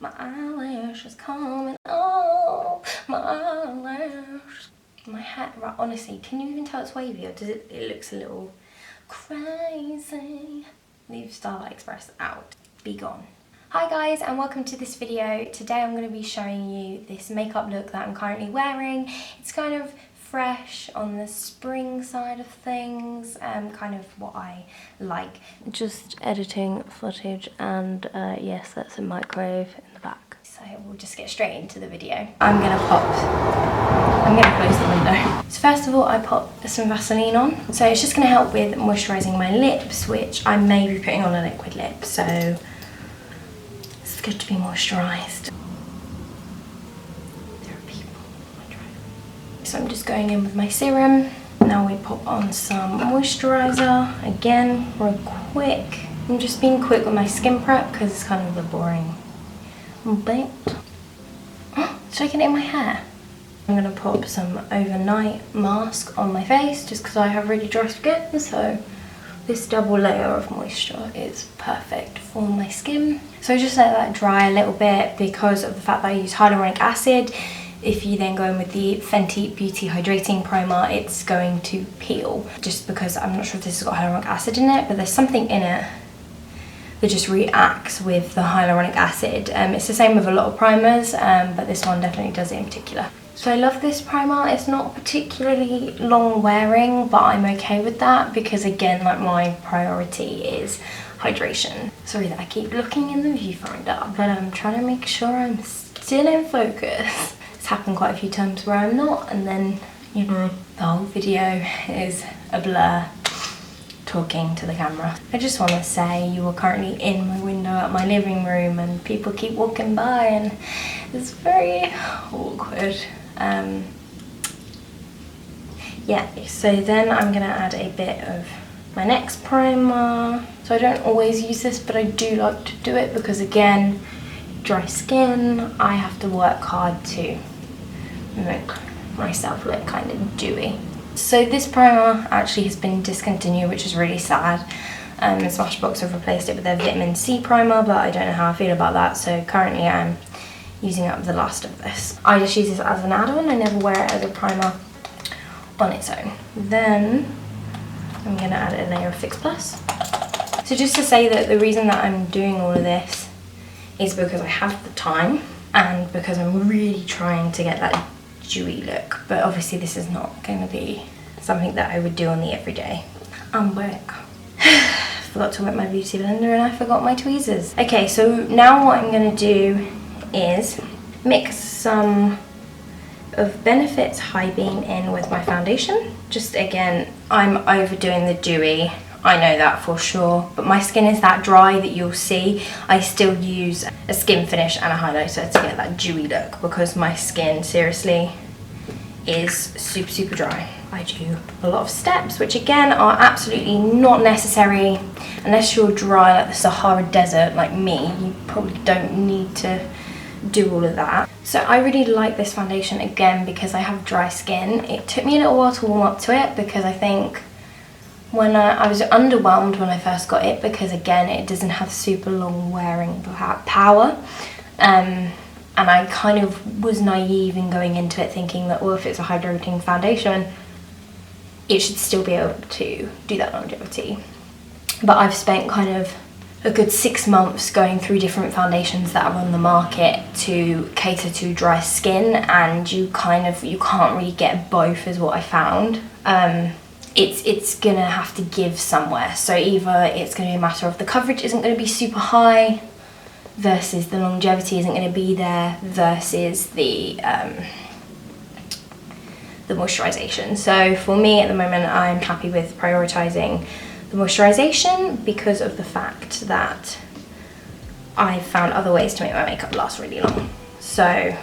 My eyelash is coming off. My eyelash. My hair, right, honestly, can you even tell it's wavy, or does it looks a little crazy? Leave Starlight Express out. Be gone. Hi guys, and welcome to this video. Today I'm going to be showing you this makeup look that I'm currently wearing. It's kind of fresh on the spring side of things, kind of what I like. Just editing footage, and yes, that's a microwave in the back. So we'll just get straight into the video. I'm going to close the window. So first of all, I pop some Vaseline on. So it's just going to help with moisturising my lips, which I may be putting on a liquid lip, so it's good to be moisturised. So I'm just going in with my serum. Now we pop on some moisturiser. Again, real quick. I'm just being quick with my skin prep because it's kind of the boring bit. Should I get it in my hair? I'm going to pop some overnight mask on my face just because I have really dry skin, so this double layer of moisture is perfect for my skin. So I just let that dry a little bit because of the fact that I use hyaluronic acid. If you then go in with the Fenty Beauty Hydrating Primer, it's going to peel. Just because I'm not sure if this has got hyaluronic acid in it, but there's something in it that just reacts with the hyaluronic acid. It's the same with a lot of primers, but this one definitely does it in particular. So I love this primer. It's not particularly long wearing, but I'm okay with that because again, like, my priority is hydration. Sorry that I keep looking in the viewfinder, but I'm trying to make sure I'm still in focus. It's happened quite a few times where I'm not, and then, you know, the whole video is a blur talking to the camera. I just want to say you are currently in my window at my living room and people keep walking by and it's very awkward. Yeah, so then I'm going to add a bit of my next primer. So I don't always use this, but I do like to do it because, again, dry skin, I have to work hard to make myself look kind of dewy. So this primer actually has been discontinued, which is really sad. Smashbox have replaced it with their vitamin C primer, but I don't know how I feel about that, so currently I'm using up the last of this. I just use this as an add-on. I never wear it as a primer on its own. Then I'm going to add a layer of Fix Plus. So just to say that the reason that I'm doing all of this is because I have the time and because I'm really trying to get that dewy look, but obviously this is not going to be something that I would do on the everyday. I'm back. Forgot to wet my beauty blender and I forgot my tweezers. Okay, so now what I'm going to do is mix some of Benefit's High Beam in with my foundation. Just again, I'm overdoing the dewy, I know that for sure, but my skin is that dry that you'll see I still use a skin finish and a highlighter to get that dewy look because my skin seriously is super dry. I do a lot of steps, which again are absolutely not necessary unless you're dry like the Sahara Desert like me. You probably don't need to do all of that. So I really like this foundation again because I have dry skin. It took me a little while to warm up to it because I think when I was underwhelmed when I first got it because again it doesn't have super long wearing power, and I kind of was naive in going into it thinking that, well, if it's a hydrating foundation it should still be able to do that longevity. But I've spent kind of a good 6 months going through different foundations that are on the market to cater to dry skin, and you can't really get both is what I found. It's gonna have to give somewhere. So either it's gonna be a matter of the coverage isn't gonna be super high versus the longevity isn't gonna be there versus the moisturization. So for me at the moment, I'm happy with prioritizing the moisturization because of the fact that I've found other ways to make my makeup last really long. So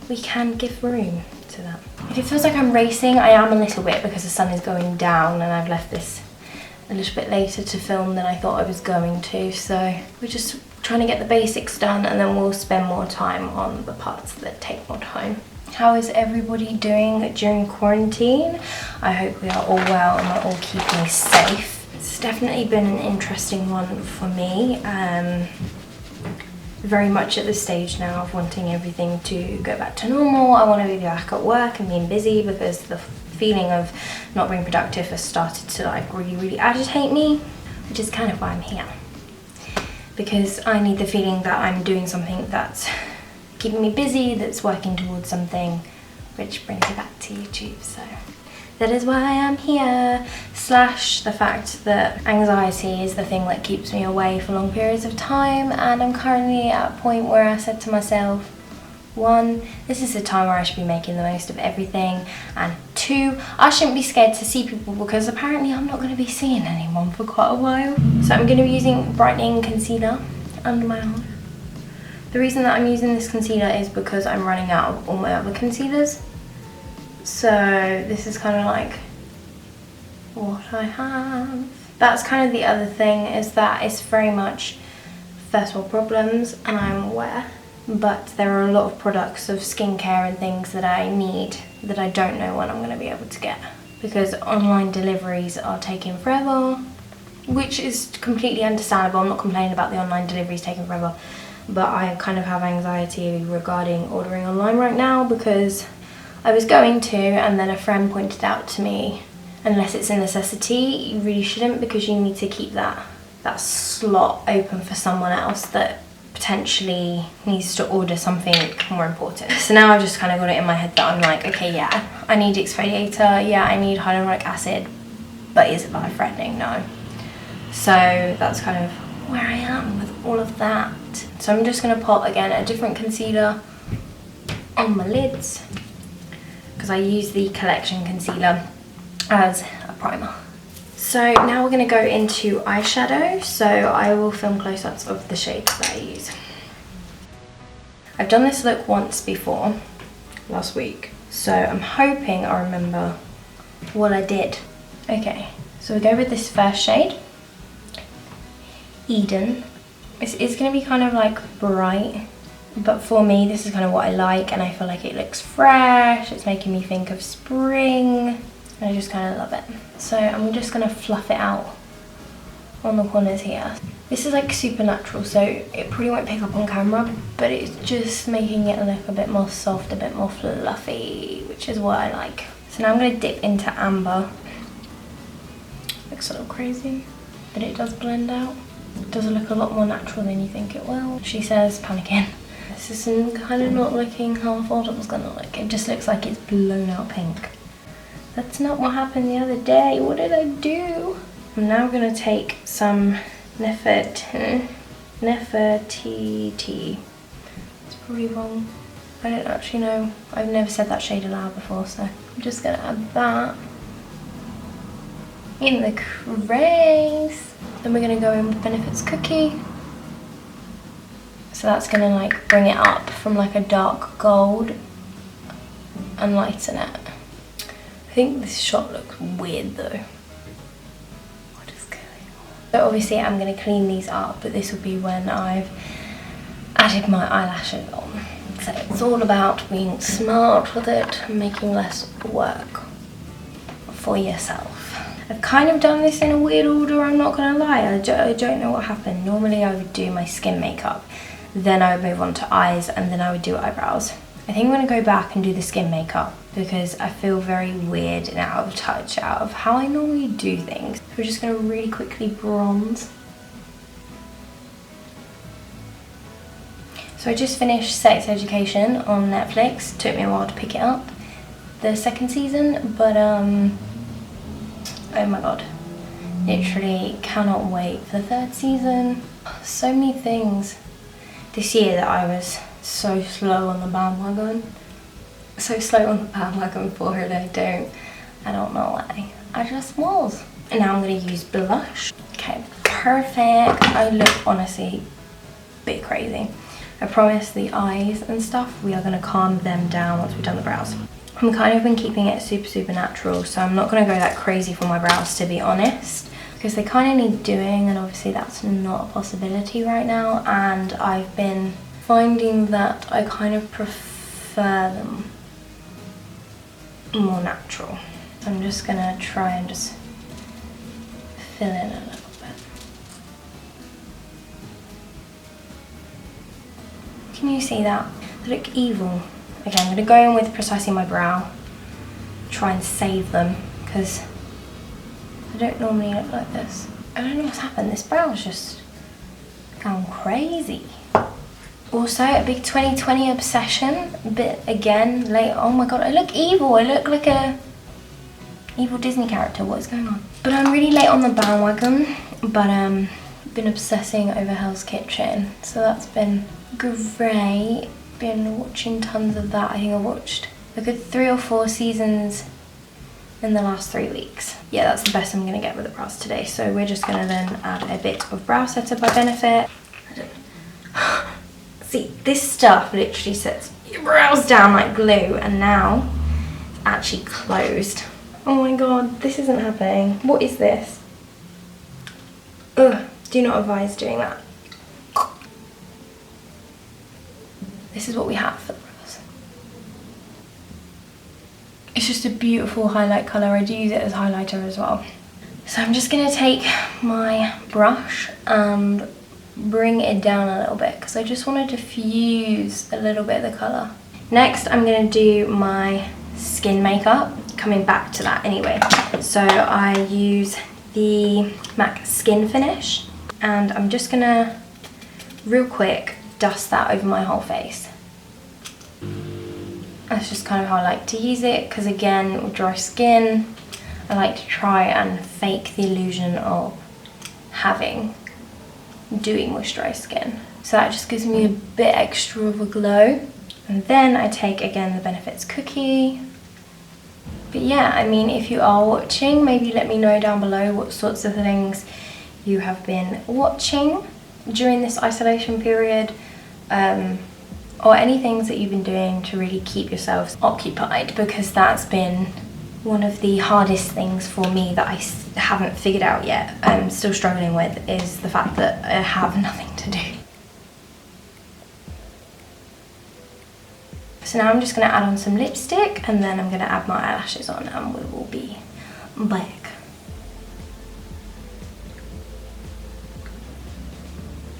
we can give room to that. If it feels like I'm racing, I am a little bit because the sun is going down and I've left this a little bit later to film than I thought I was going to. So we're just trying to get the basics done and then we'll spend more time on the parts that take more time. How is everybody doing during quarantine? I hope we are all well and we're all keeping safe. It's definitely been an interesting one for me. very much at the stage now of wanting everything to go back to normal. I want to be back at work and being busy because the feeling of not being productive has started to like really agitate me, which is kind of why I'm here. Because I need the feeling that I'm doing something that's keeping me busy, that's working towards something, which brings me back to YouTube. So that is why I'm here, slash the fact that anxiety is the thing that keeps me away for long periods of time, and I'm currently at a point where I said to myself, 1, this is the time where I should be making the most of everything, and 2, I shouldn't be scared to see people because apparently I'm not going to be seeing anyone for quite a while. So I'm going to be using brightening concealer under my eye. The reason that I'm using this concealer is because I'm running out of all my other concealers. So this is kind of like what I have. That's kind of the other thing, is that it's very much first world problems, and I'm aware. But there are a lot of products of skincare and things that I need that I don't know when I'm going to be able to get, because online deliveries are taking forever, which is completely understandable. I'm not complaining about the online deliveries taking forever, but I kind of have anxiety regarding ordering online right now, because I was going to, and then a friend pointed out to me, unless it's a necessity, you really shouldn't, because you need to keep that slot open for someone else that potentially needs to order something more important. So now I've just kind of got it in my head that I'm like, okay, yeah, I need exfoliator, yeah, I need hyaluronic acid, but is it life-threatening? No. So that's kind of where I am with all of that. So I'm just going to pop, again, a different concealer on my lids, because I use the Collection concealer as a primer. So now we're going to go into eyeshadow, so I will film close-ups of the shades that I use. I've done this look once before, last week, so I'm hoping I remember what I did. Okay, so we go with this first shade, Eden. It's going to be kind of like bright, but for me this is kind of what I like, and I feel like it looks fresh, it's making me think of spring. I just kind of love it. So I'm just going to fluff it out on the corners here. This is like super natural, so it probably won't pick up on camera, but it's just making it look a bit more soft, a bit more fluffy, which is what I like. So now I'm going to dip into amber. Looks a little crazy, but it does blend out. It does look a lot more natural than you think it will. She says, panicking. This is kind of not looking how I thought it was going to look. It just looks like it's blown out pink. That's not what happened the other day. What did I do? I'm now going to take some Nefertiti. It's probably wrong. I don't actually know. I've never said that shade aloud before, so I'm just going to add that in the crease. Then we're going to go in with Benefit's Cookie. So that's going to like bring it up from like a dark gold and lighten it. I think this shot looks weird though. What is going on? So obviously I'm going to clean these up, but this will be when I've added my eyelashes on. So it's all about being smart with it and making less work for yourself. I've kind of done this in a weird order, I'm not going to lie. I don't know what happened. Normally I would do my skin makeup, then I would move on to eyes, and then I would do eyebrows. I think I'm going to go back and do the skin makeup because I feel very weird and out of touch out of how I normally do things. We're just going to really quickly bronze. So I just finished Sex Education on Netflix. Took me a while to pick it up, the second season, but oh my god, literally cannot wait for the third season. So many things this year that I was so slow on the bandwagon. So slow on the bandwagon for it, I don't know why. I just was. And now I'm going to use blush. Okay, perfect. I look honestly a bit crazy. I promise the eyes and stuff, we are going to calm them down once we've done the brows. I'm kind of been keeping it super natural, so I'm not going to go that crazy for my brows, to be honest, because they kind of need doing, and obviously that's not a possibility right now, and I've been finding that I kind of prefer them more natural. So I'm just going to try and just fill in a little bit. Can you see that? They look evil. Okay, I'm going to go in with precisely my brow. Try and save them, because I don't normally look like this. I don't know what's happened. This brow's just gone crazy. Also, a big 2020 obsession. A bit again late. Oh my god, I look evil. I look like a evil Disney character. What is going on? But I'm really late on the bandwagon. But been obsessing over Hell's Kitchen, so that's been great. Been watching tons of that. I think I watched a good 3 or 4 seasons in the last 3 weeks. Yeah, that's the best I'm gonna get with the brows today. So we're just gonna then add a bit of brow setter by Benefit. See, this stuff literally sets your brows down like glue, and now it's actually closed. Oh my god, this isn't happening. What is this? Ugh, do not advise doing that. This is what we have for the brows. It's just a beautiful highlight colour. I do use it as highlighter as well. So I'm just going to take my brush and bring it down a little bit, because I just want to diffuse a little bit of the colour. Next, I'm going to do my skin makeup, coming back to that anyway. So I use the MAC Skin Finish, and I'm just going to, real quick, dust that over my whole face. That's just kind of how I like to use it, because again, with dry skin, I like to try and fake the illusion of doing moisturized skin. So that just gives me a bit extra of a glow. And then I take, again, the Benefit's Cookie. But yeah, I mean, if you are watching, maybe let me know down below what sorts of things you have been watching during this isolation period, or any things that you've been doing to really keep yourselves occupied, because that's been one of the hardest things for me that I haven't figured out yet. I'm still struggling with, is the fact that I have nothing to do. So now I'm just going to add on some lipstick, and then I'm going to add my eyelashes on, and we will be back.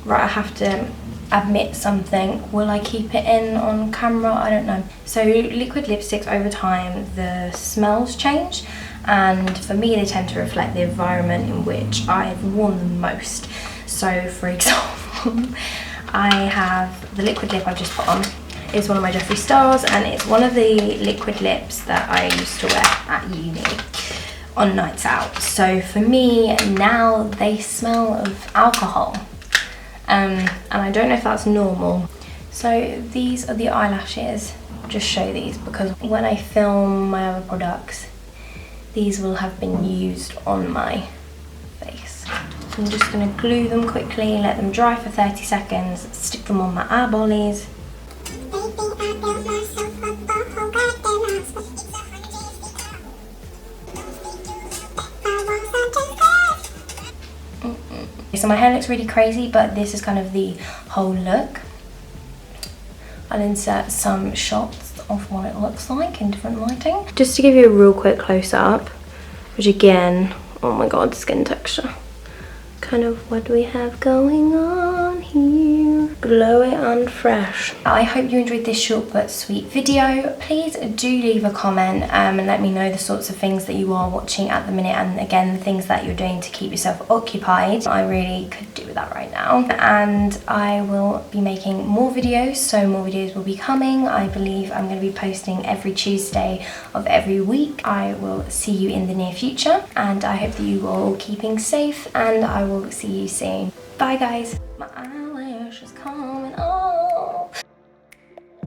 Right, I have to admit something. Will I keep it in on camera? I don't know. So liquid lipsticks, over time the smells change, and for me they tend to reflect the environment in which I've worn them most. So for example, I have the liquid lip I've just put on. It's one of my Jeffree Stars, and it's one of the liquid lips that I used to wear at uni on nights out. So for me now they smell of alcohol. And I don't know if that's normal. So these are the eyelashes. I'll just show these, because when I film my other products, these will have been used on my face. So I'm just going to glue them quickly, let them dry for 30 seconds, stick them on my eyeballies. So my hair looks really crazy, but this is kind of the whole look. I'll insert some shots of what it looks like in different lighting. Just to give you a real quick close-up, which again, oh my god, skin texture. Kind of what we have going on here. Glowy and fresh. I hope you enjoyed this short but sweet video. Please do leave a comment and let me know the sorts of things that you are watching at the minute, and again the things that you're doing to keep yourself occupied. I really could do with that right now. And I will be making more videos, so more videos will be coming. I believe I'm going to be posting every Tuesday of every week. I will see you in the near future, and I hope that you are all keeping safe, and I will see you soon. Bye guys. My eyelash is coming on.